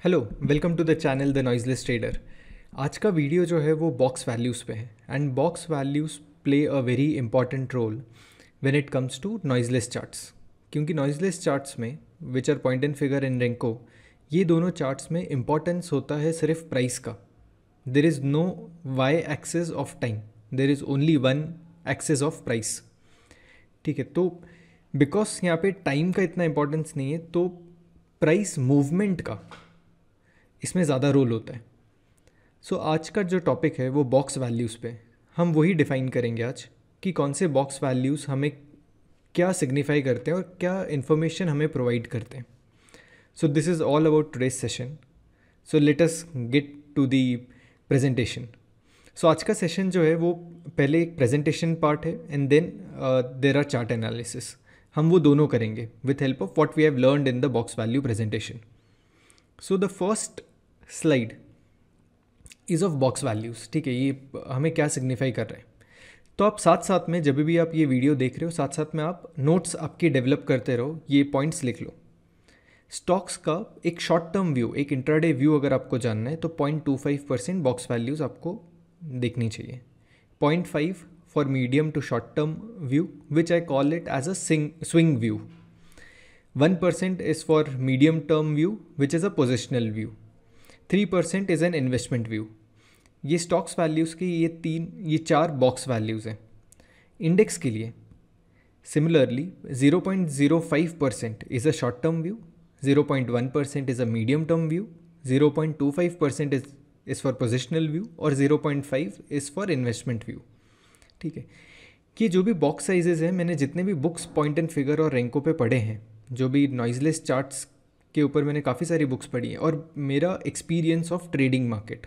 Hello, welcome to the channel the noiseless trader. आज का video जो है वो बॉक्स वैल्यूज़ पे है and box values play a very important role when it comes to noiseless charts. क्योंकि noiseless charts में which are point and figure and Renko, ये दोनों चार्ट्स में इंपॉर्टेंस होता है सिर्फ प्राइस का। There is no Y axis of time, there is only one axis of price. ठीक है, तो बिकॉज यहाँ पे टाइम का इतना इंपॉर्टेंस नहीं है तो प्राइस मूवमेंट का इसमें ज़्यादा रोल होता है। सो आज का जो टॉपिक है वो बॉक्स वैल्यूज़ पे, हम वही डिफ़ाइन करेंगे आज कि कौन से बॉक्स वैल्यूज़ हमें क्या सिग्निफाई करते हैं और क्या इन्फॉर्मेशन हमें प्रोवाइड करते हैं। So this is all about today's session. So let us get to the presentation. So आज का सेशन जो है वो पहले एक प्रेजेंटेशन पार्ट है and then there are chart analysis. हम वो दोनों करेंगे with help of what we have learned in the box value presentation. So the first slide is of box values. ठीक है, ये हमें क्या सिग्निफाई कर रहे हैं। तो आप साथ साथ में जब भी आप ये वीडियो देख रहे हो साथ साथ में आप नोट्स आपके डेवलप करते रहो, ये पॉइंट्स लिख लो। स्टॉक्स का एक शॉर्ट टर्म व्यू, एक इंट्राडे व्यू अगर आपको जानना है तो 0.25% बॉक्स वैल्यूज़ आपको देखनी चाहिए। 0.5 for medium to short term view which I call it as a swing view. 1% is for medium term view which is a positional view. 3% is an investment view. ये stocks values की ये चार box values हैं। Index के लिए similarly 0.05% is a short term view, 0.1% is a medium term view, 0.25% is for positional view और 0.5 is for investment view. ठीक है, कि जो भी बॉक्स साइजेस हैं, मैंने जितने भी बुक्स पॉइंट एंड फिगर और रैंको पे पढ़े हैं, जो भी नॉइजलेस चार्ट्स के ऊपर मैंने काफ़ी सारी बुक्स पढ़ी हैं और मेरा एक्सपीरियंस ऑफ ट्रेडिंग मार्केट,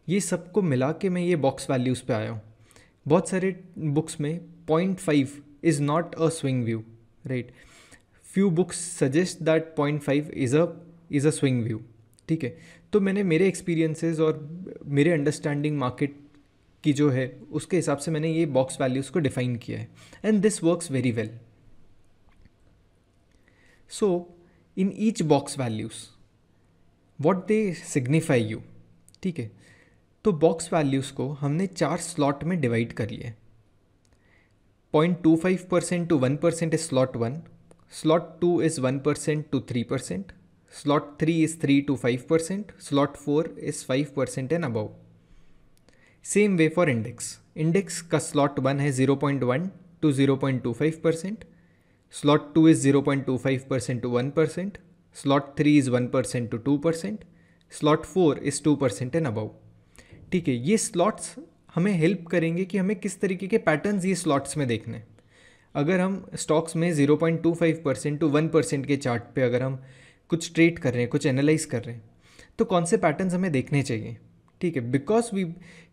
ये सबको मिला के मैं ये बॉक्स वैल्यूज़ पे आया हूँ। बहुत सारे बुक्स में 0.5 is not a swing view, right. Few books suggest that 0.5 is a swing view. ठीक है, तो मैंने मेरे एक्सपीरियंसेस और मेरे अंडरस्टैंडिंग मार्केट की जो है उसके हिसाब से मैंने ये बॉक्स वैल्यूज़ को डिफाइन किया है and this works very well. So in each box values what they signify you. ठीक है, तो बॉक्स वैल्यूज़ को हमने चार स्लॉट में डिवाइड कर लिया है। 0.25% to 1% is slot 1, slot 2 is 1% to 3%, slot 3 is 3 to 5%, slot 4 is 5% and above. Same way for index, index का स्लॉट 1 है 0.1 to 0.25%, slot 2 is 0.25% to 1%, slot 3 is 1% to 2%, slot 4 is 2% and above. ठीक है, ये slots हमें help करेंगे कि हमें किस तरीके के पैटर्न्स ये स्लॉट्स में देखने हैं। अगर हम स्टॉक्स में 0.25% टू 1% के चार्ट पे अगर हम कुछ ट्रेड कर रहे हैं, कुछ एनालाइज कर रहे हैं, तो कौन से पैटर्न्स हमें देखने चाहिए। ठीक है, बिकॉज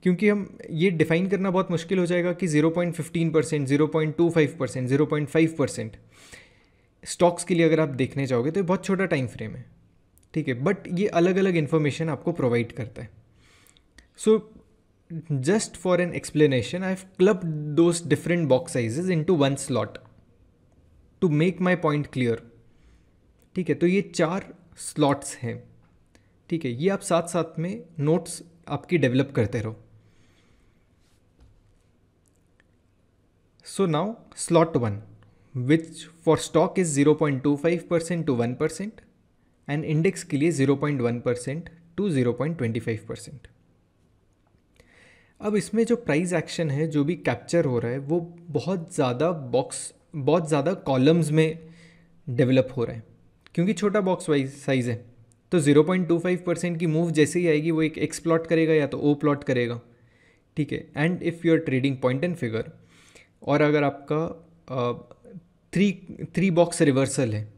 क्योंकि हम ये डिफाइन करना बहुत मुश्किल हो जाएगा कि 0.15%, 0.25%, 0.5% स्टॉक्स के लिए अगर आप देखने जाओगे तो ये बहुत छोटा टाइम फ्रेम है। ठीक है, बट ये अलग अलग इन्फॉर्मेशन आपको प्रोवाइड करता है। सो just for an explanation, I've clubbed those different box sizes into one slot to make my point clear. ठीक है, तो ये चार स्लॉट्स हैं। ठीक है, ये आप साथ साथ में नोट्स आपकी डेवलप करते रहो। So now slot 1 which for stock is 0.25% to 1% and index के लिए 0.1% टू 0.25%। अब इसमें जो प्राइस एक्शन है जो भी कैप्चर हो रहा है वो बहुत ज़्यादा कॉलम्स में डेवलप हो रहा है, क्योंकि छोटा बॉक्स वाइज साइज़ है। तो 0.25% की मूव जैसे ही आएगी वो एक एक्स प्लॉट करेगा या तो ओ प्लॉट करेगा। ठीक है, and if you are trading point and figure और अगर आपका थ्री बॉक्स रिवर्सल है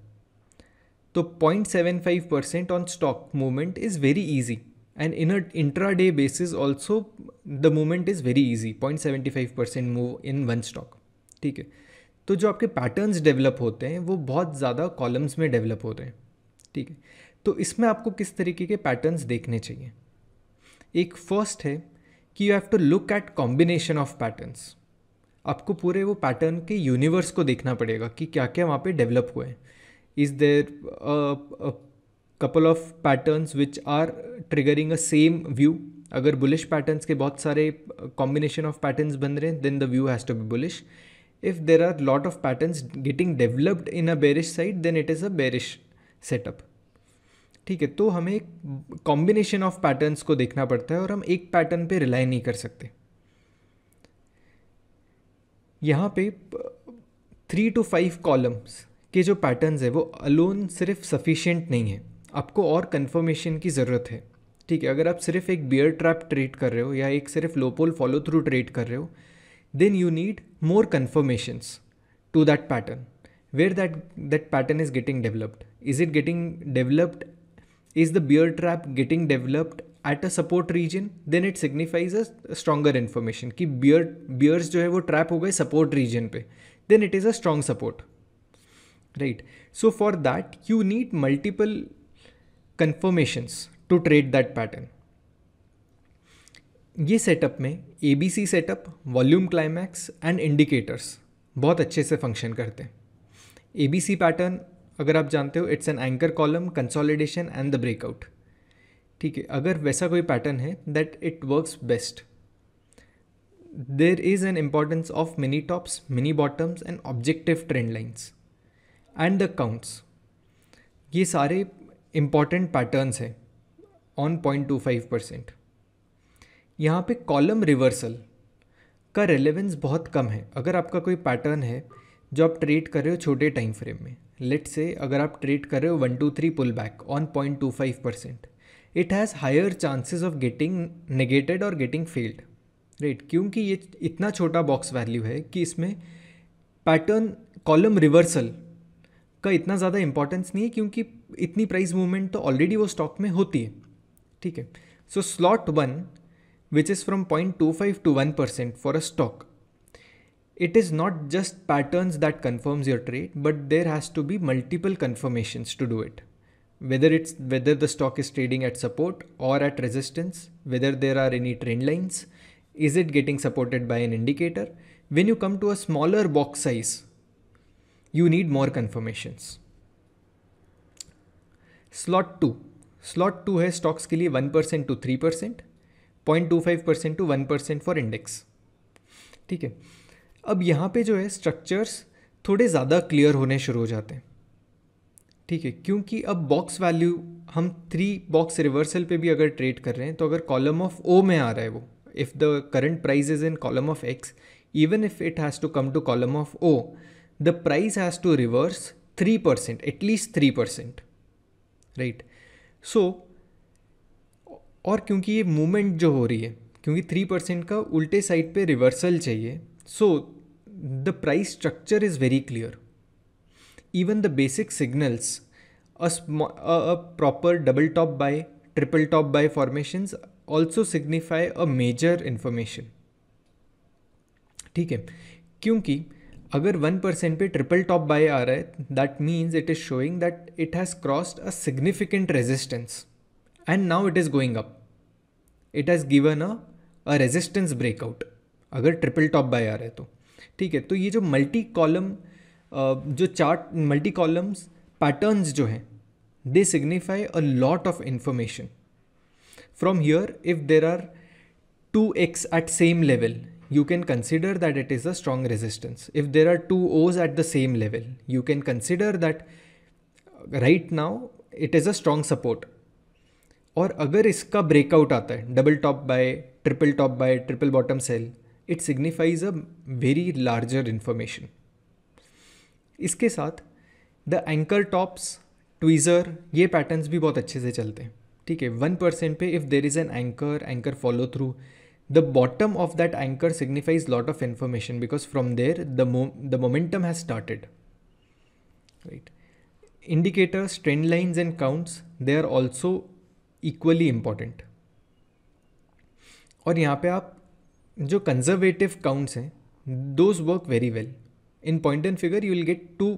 तो 0.75% on stock movement is very easy and in a intraday basis also the movement is very easy, 0.75% move in one stock। ठीक है, तो जो आपके पैटर्न्स डेवलप होते हैं वो बहुत ज़्यादा कॉलम्स में डेवलप होते हैं। ठीक है, तो इसमें आपको किस तरीके के पैटर्न्स देखने चाहिए। एक फर्स्ट है कि you have to look at combination of patterns. आपको पूरे वो पैटर्न के यूनिवर्स को देखना पड़ेगा कि क्या क्या वहाँ पे डेवलप हुए हैं। Is there couple of patterns which are triggering a same view. अगर bullish patterns के बहुत सारे combination of patterns बन रहे हैं, then the view has to be bullish. If there are lot of patterns getting developed in a bearish side, then it is a bearish setup. ठीक है, तो हमें कॉम्बिनेशन ऑफ पैटर्न्स को देखना पड़ता है और हम एक पैटर्न पे रिलाई नहीं कर सकते. यहाँ पे 3 to 5 कॉलम्स के जो पैटर्न्स है वो अलोन सिर्फ सफिशिएंट नहीं है, आपको और कंफर्मेशन की ज़रूरत है. ठीक है, अगर आप सिर्फ एक बियर ट्रैप ट्रेड कर रहे हो या एक सिर्फ low pole follow through trade कर रहे हो, then you need more confirmations to that pattern, where that pattern is getting developed. Is it getting developed? Is the bear trap getting developed at a support region? Then it signifies a stronger information कि bears जो है वो trap हो गए support region पे, then it is a strong support, right? So for that you need multiple confirmations to trade that pattern. ये setup में ABC setup, volume climax and indicators बहुत अच्छे से function करते हैं. ABC pattern अगर आप जानते हो, it's an anchor column, consolidation and the breakout. ठीक है, अगर वैसा कोई पैटर्न है that it works best. There is an importance of mini tops, mini bottoms and objective trend lines and the counts. ये सारे इम्पॉर्टेंट पैटर्न्स हैं on 0.25%. यहाँ पे कॉलम रिवर्सल का रेलेवेंस बहुत कम है. अगर आपका कोई पैटर्न है जो आप ट्रेड कर रहे हो छोटे टाइम फ्रेम में, लेट्स से अगर आप ट्रेड कर रहे हो 1 2 3 pull back on 0.25%, it has higher chances of getting negated और गेटिंग फेल्ड, राइट? क्योंकि ये इतना छोटा बॉक्स वैल्यू है कि इसमें पैटर्न कॉलम रिवर्सल का इतना ज़्यादा इंपॉर्टेंस नहीं है, क्योंकि इतनी प्राइस मूवमेंट तो ऑलरेडी वो स्टॉक में होती है. ठीक है, so slot 1 which is from 0.25 to 1% for a stock, it is not just patterns that confirms your trade, but there has to be multiple confirmations to do it. Whether the stock is trading at support or at resistance, whether there are any trend lines, is it getting supported by an indicator. When you come to a smaller box size, you need more confirmations. Slot 2 है stocks के लिए 1% to 3%, 0.25% to 1% for index. ठीक है, अब यहाँ पे जो है स्ट्रक्चर्स थोड़े ज़्यादा क्लियर होने शुरू हो जाते हैं. ठीक है, क्योंकि अब बॉक्स वैल्यू हम 3 बॉक्स रिवर्सल पे भी अगर ट्रेड कर रहे हैं, तो अगर कॉलम ऑफ ओ में आ रहा है वो, if the current price is in column of X, even if it has to come to column of O, the price has to reverse 3%, at least 3%, right? So और क्योंकि ये मूवमेंट जो हो रही है, क्योंकि 3% का उल्टे साइड पे रिवर्सल चाहिए, so the price structure is very clear. Even the basic signals, a proper double top buy, triple top buy formations also signify a major information. ठीक है, क्योंकि अगर 1% पे ट्रिपल टॉप बाय आ रहा है, that means it is showing that it has crossed a significant resistance and now it is going up. It has given a resistance breakout. अगर triple top buy आ रहा है तो ठीक है. तो ये जो मल्टी कॉलम जो चार्ट मल्टी कॉलम्स पैटर्न्स जो हैं, they signify a lot of information. From here if there are 2x at same level, you can consider that it is a strong resistance. If there are 2 O's at the same level, you can consider that right now it is a strong support. और अगर इसका breakout आता है, double top buy, triple bottom sell, it signifies a very larger information. इसके साथ the anchor tops, tweezer, ये patterns भी बहुत अच्छे से चलते हैं. ठीक है, 1% पे if there is an anchor follow through, the bottom of that anchor signifies lot of information, because from there the momentum has started, right? Indicators, trend lines and counts, they are also equally important. और यहाँ पे आप जो conservative counts हैं, those work very well. In point and figure you will get 2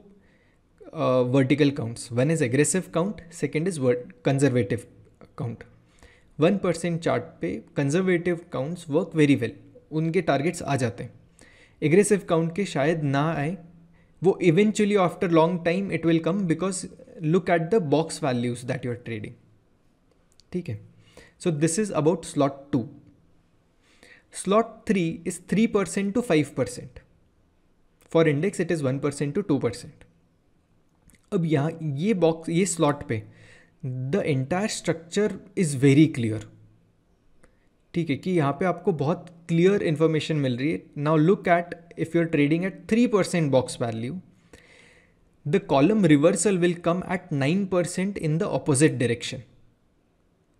vertical counts. One is aggressive count, second is conservative count. 1% chart पे conservative counts work very well, उनके targets आ जाते हैं. एग्रेसिव काउंट के शायद ना आए, वो eventually after long time it will come, because look at the box values that you're trading. ठीक है, so this is about slot 2. Slot 3 is 3% to 5%. For index it is 1% to 2%. अब यहाँ ये बॉक्स, ये स्लॉट पे the entire structure is very clear. ठीक है, कि यहाँ पे आपको बहुत क्लियर इन्फॉर्मेशन मिल रही है. Now look at, if you are trading at 3% box value, the column reversal will come at 9% in the opposite direction,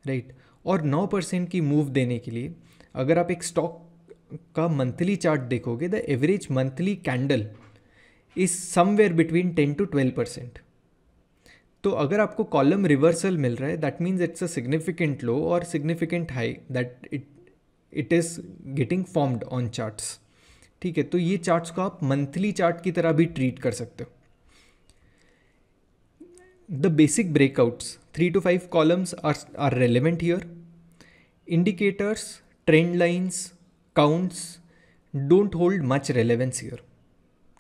right. और 9% की मूव देने के लिए अगर आप एक स्टॉक का मंथली चार्ट देखोगे, the average monthly candle is somewhere between 10 to 12%. तो अगर आपको कॉलम रिवर्सल मिल रहा है, that means it's a significant low और significant high that it is getting formed on charts. ठीक है, तो ये चार्ट्स को आप मंथली चार्ट की तरह भी ट्रीट कर सकते हो. The basic breakouts 3 to 5 columns are relevant here. Indicators, trend lines, counts don't hold much relevance here.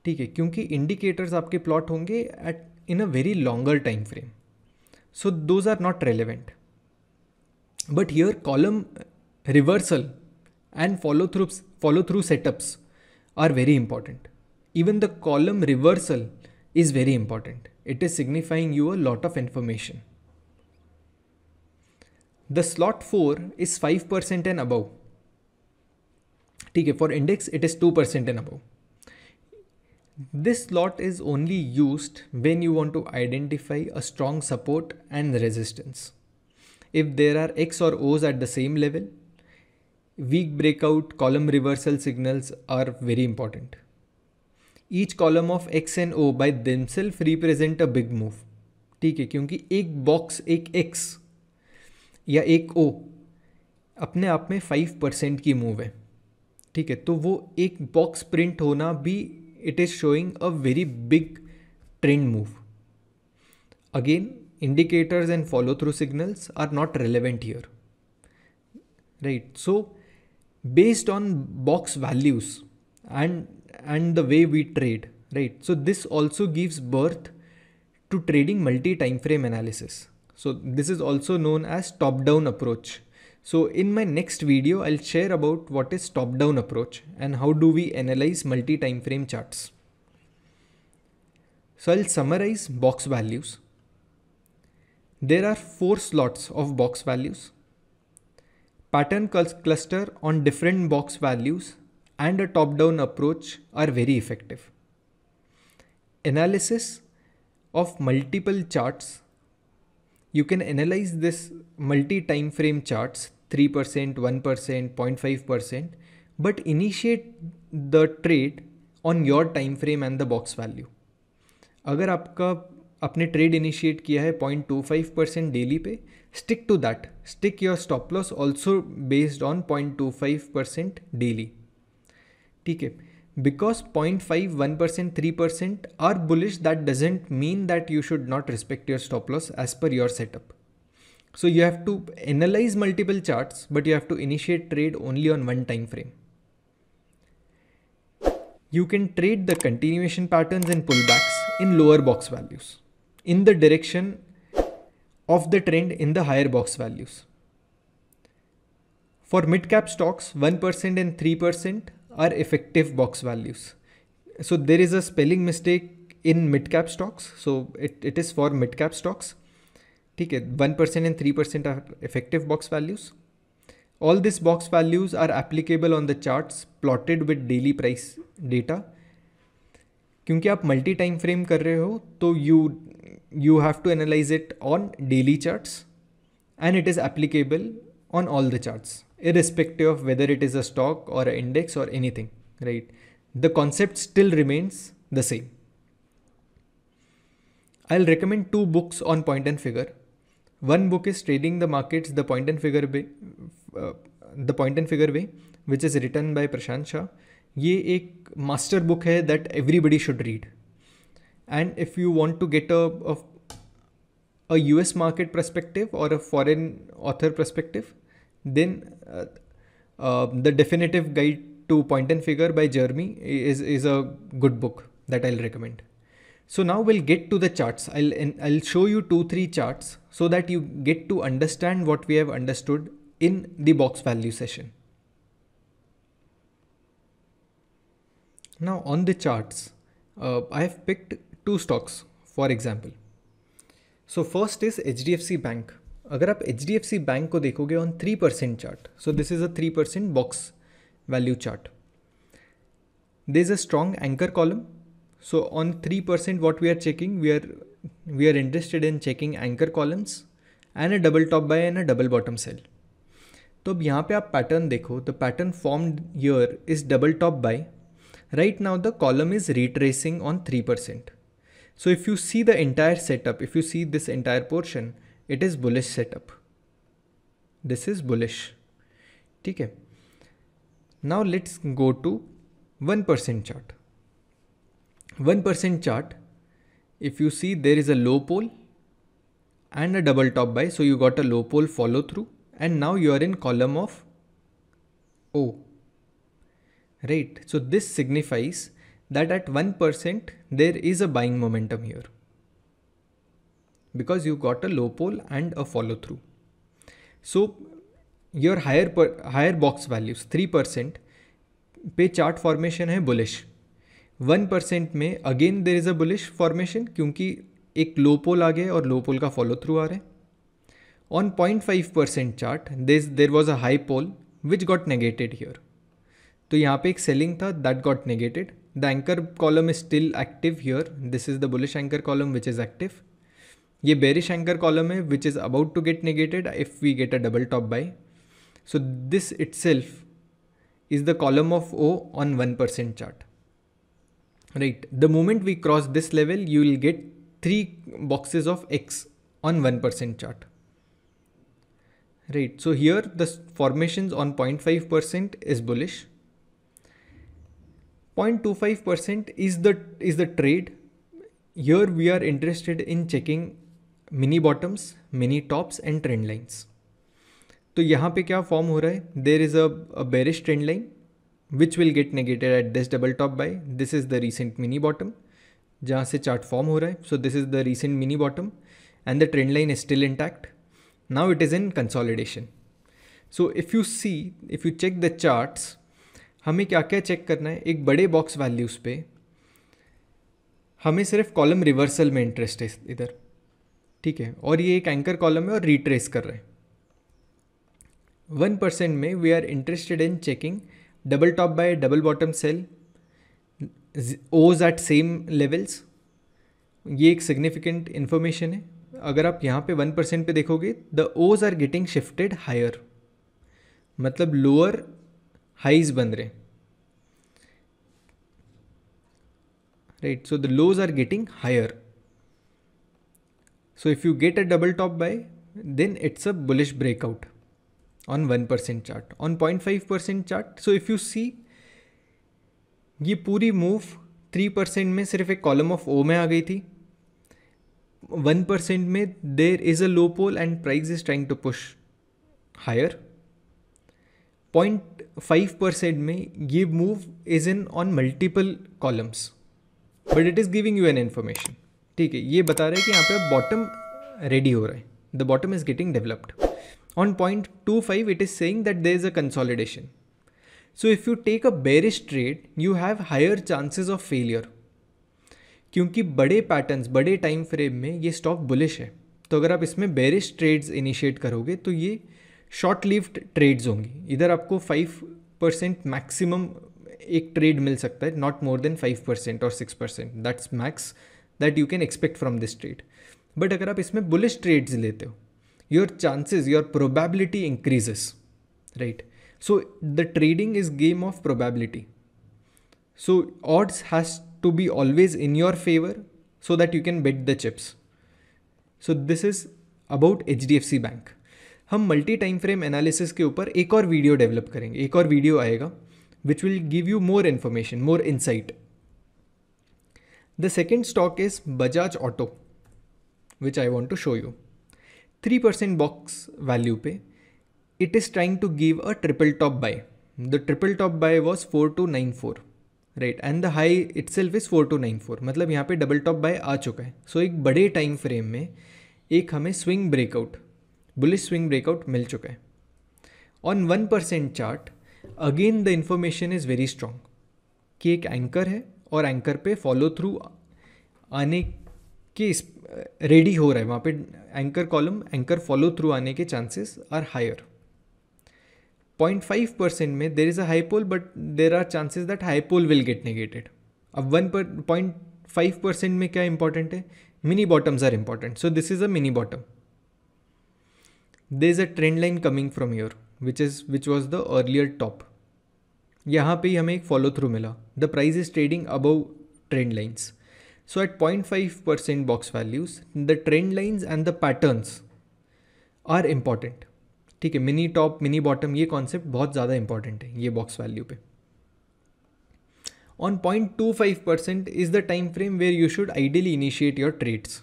ठीक है, क्योंकि इंडिकेटर्स आपके प्लॉट होंगे at in a very longer time frame, so those are not relevant. But here column reversal and follow through setups are very important. Even the column reversal is very important. It is signifying you a lot of information. The slot 4 is 5% and above. ठीक है, for index it is 2% and above. This slot is only used when you want to identify a strong support and resistance. If there are X or O's at the same level, weak breakout, column reversal signals are very important. Each column of X and O by themselves represent a big move. ठीक है, क्योंकि एक box, एक X या एक O अपने आप में 5% की मूव है. ठीक है, तो वो एक बॉक्स प्रिंट होना भी, it is showing a very big trend move. Again, indicators and follow through signals are not relevant here, right? So based on box values and the way we trade, right? So this also gives birth to trading multi time frame analysis. So this is also known as top down approach. So in my next video, I'll share about what is top-down approach and how do we analyze multi-time frame charts. So I'll summarize box values. There are 4 slots of box values. Pattern cluster on different box values and a top-down approach are very effective. Analysis of multiple charts. You can analyze this multi-time frame charts, 3%, 1%, 0.5%, but initiate the trade on your time frame and the box value. अगर आपका आपने trade initiate किया है 0.25% daily पे, stick to that. Stick your stop loss also based on 0.25% daily. ठीक है, because 0.5, 1%, 3% are bullish, that doesn't mean that you should not respect your stop loss as per your setup. So you have to analyze multiple charts, but you have to initiate trade only on one time frame. You can trade the continuation patterns and pullbacks in lower box values in the direction of the trend in the higher box values. For mid-cap stocks, 1% and 3% are effective box values. So there is a spelling mistake in mid-cap stocks. So it is for mid-cap stocks. ठीक है, 1% and 3% are effective box values. All these box values are applicable on the charts plotted with daily price data. क्योंकि आप multi time frame कर रहे हो, तो you have to analyze it on daily charts and it is applicable on all the charts, irrespective of whether it is a stock or an index or anything, right? The concept still remains the same. I'll recommend 2 books on point and figure. One book is Trading the Markets, the Point and Figure Way, which is written by Prashant Shah. ये एक master book है that everybody should read. And if you want to get a US market perspective or a foreign author perspective, then the Definitive Guide to Point and Figure by Jeremy is a good book that I'll recommend. So now we'll get to the charts. I'll show you 2-3 charts so that you get to understand what we have understood in the box value session. Now on the charts, I have picked 2 stocks for example. So first is HDFC Bank. अगर आप HDFC Bank को देखोगे on 3% chart, so this is a 3% box value chart. There is a strong anchor column. So on 3% what we are checking, we are interested in checking anchor columns and a double top buy and a double bottom sell. तो अब यहाँ पे आप pattern देखो, the pattern formed here is double top buy. Right now the column is retracing on 3%. So if you see the entire setup, if you see this entire portion, it is bullish setup. This is bullish. ठीक है. Now let's go to 1% chart. 1% chart, if you see there is a low pole and a double top buy, so you got a low pole follow through and now you are in column of O, right? So this signifies that at 1% there is a buying momentum here because you got a low pole and a follow through. So your higher box values 3% पे chart formation है bullish. 1% में again there is a bullish formation क्योंकि एक लो पोल आ गया और लो पोल का follow through आ रहा है. On 0.5% chart there was a high pole which got negated here. तो यहाँ पे एक सेलिंग था that got negated. The anchor column is still active here. This is the bullish anchor column which is active. ये bearish anchor column है which is about to get negated if we get a double top buy. So this itself is the column of O on 1% chart, right? The moment we cross this level, you will get 3 boxes of X on 1% chart, right? So here the formations on 0.5% is bullish. 0.25% is the trade. Here we are interested in checking mini bottoms, mini tops and trend lines. तो यहाँ पे क्या form हो रहा है? There is a bearish trend line which will get negated at this double top buy. This is the recent mini bottom जहाँ से chart form हो रहा है. So this is the recent mini bottom and the trend line is still intact. Now it is in consolidation. So if you check the charts, हमें क्या क्या check करना है? एक बड़े बॉक्स वैल्यूज़ पे हमें सिर्फ कॉलम रिवर्सल में इंटरेस्ट है इधर, ठीक है? और ये एक एंकर कॉलम है और रिट्रेस कर रहे हैं. 1% में we are interested in checking double top buy, double bottom sell, O's at same levels. ये एक सिग्निफिकेंट इन्फॉर्मेशन है. अगर आप यहाँ पे 1% पे देखोगे, the lows are getting shifted higher, मतलब लोअर हाइज बन रहे, right? So the lows are getting higher. So if you get a double top buy, then it's a bullish breakout on 1% chart. On 0.5% chart, so if you see, ये पूरी move 3% में सिर्फ एक column of ओ में आ गई थी. 1% में there is a low pole and price is trying to push higher. 0.5% में ये move is in on multiple columns, but it is giving you an information, ठीक है? ये बता रहा है कि यहाँ पे बॉटम रेडी हो रहा है, the bottom is getting developed. On 0.25, it is saying that there is a consolidation. So if you take a bearish trade, you have higher chances of failure. क्योंकि बड़े पैटर्न्स, बड़े टाइम फ्रेम में ये stock bullish है. तो अगर आप इसमें बेरिश ट्रेड्स इनिशिएट करोगे तो ये शॉर्ट लिव्ड ट्रेड्स होंगी. इधर आपको 5% मैक्सिमम एक ट्रेड मिल सकता है, नॉट मोर देन 5% और 6%. That's max that you can expect from this trade. But अगर आप इसमें बुलिश ट्रेड्स लेते हो, your chances, your probability increases, right? So the trading is game of probability. So odds has to be always in your favor so that you can bet the chips. So this is about HDFC Bank. हम multi time frame analysis के ऊपर एक और video develop करेंगे, एक और video आएगा which will give you more information, more insight. The second stock is Bajaj Auto which I want to show you. 3% box value पे it is trying to give a triple top buy. The triple top buy was 4294. Right, and the high itself is 4294, मतलब यहाँ पे double top buy आ चुका है. सो एक बड़े time frame में एक हमें swing breakout, bullish swing breakout मिल चुका है. On 1% chart again the information is very strong कि एक एंकर है और एंकर पे फॉलो थ्रू आने के रेडी हो रहा है. वहाँ पे anchor column, anchor follow through आने के चांसेस आर हायर. 0.5% में there is a high pole but there are chances that high pole will get negated. अब 1.5% में क्या इंपॉर्टेंट है? Mini bottoms are important. So this is a mini bottom. There is a trend line coming from your which was the earlier top. यहाँ पे ही हमें एक follow through मिला. The price is trading above trend lines. So at 0.5% box values the trend lines and the patterns are important. ठीक है, mini top mini bottom ये concept बहुत ज़्यादा इंपॉर्टेंट है ये बॉक्स वैल्यू पे. On 0.25% is the time frame where you should ideally initiate your trades.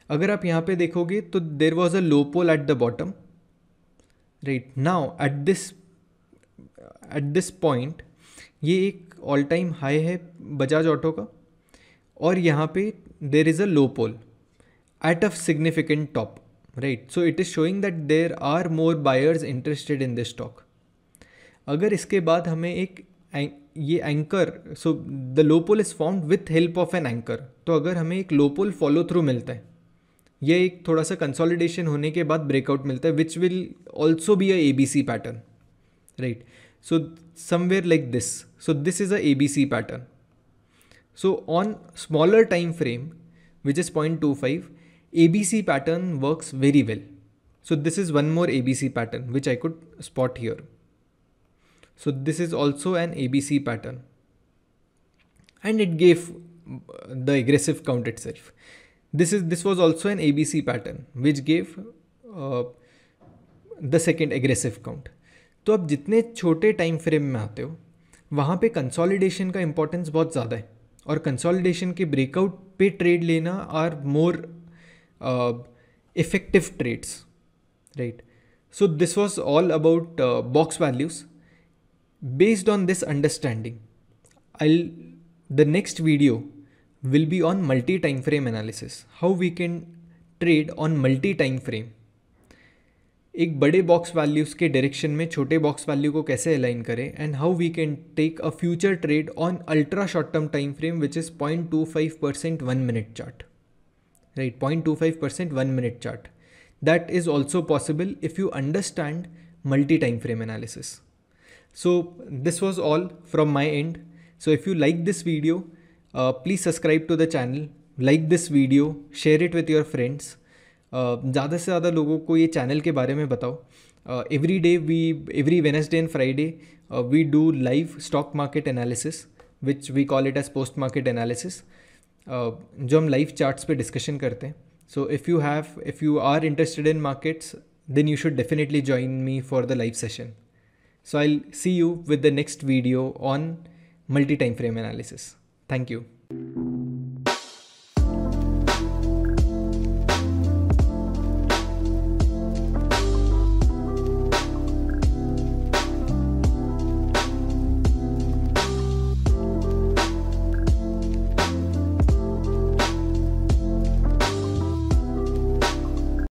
अगर आप यहाँ पे देखोगे तो there was a low pole at the bottom. Right now at this point ये एक ऑल टाइम हाई है बजाज ऑटो का, और यहाँ पे there is a low pole at a significant top. Right, so it is showing that there are more buyers interested in this stock. अगर इसके बाद हमें एक ये anchor, so the low pole is formed with help of an anchor, तो अगर हमें एक लो पोल फॉलो थ्रू मिलता है, ये एक थोड़ा सा कंसोलिडेशन होने के बाद ब्रेकआउट मिलता है which will also be a ABC pattern. Right, so somewhere like this. So this is a ABC pattern. So on smaller time frame, which is 0.25, ABC pattern works very well. So this is one more ABC pattern which I could spot here. So this is also an ABC pattern, and it gave the aggressive count itself. This was also an ABC pattern which gave the second aggressive count. तो अब जितने छोटे time frame में आते हो वहाँ पे consolidation का इंपॉर्टेंस बहुत ज़्यादा है, और कंसोलिडेशन के ब्रेकआउट पे ट्रेड लेना are more effective trades. Right, so this was all about box values. Based on this understanding the next video will be on multi time frame analysis, how we can trade on multi time frame. एक बड़े box values के direction में छोटे box value को कैसे align करें, and how we can take a future trade on ultra short term time frame which is 0.25% 1 minute chart. Right, 0.25% 1 minute chart. That is also possible if you understand multi time frame analysis. So this was all from my end. So if you like this video please subscribe to the channel, like this video, share it with your friends. ज़्यादा से ज़्यादा लोगों को ये channel के बारे में बताओ. Every Wednesday and Friday we do live stock market analysis which we call it as post market analysis, जो हम लाइव चार्ट्स पे डिस्कशन करते हैं. So if you are interested in markets then you should definitely join me for the live session. So I see you with the next video on multi time frame analysis. Thank you.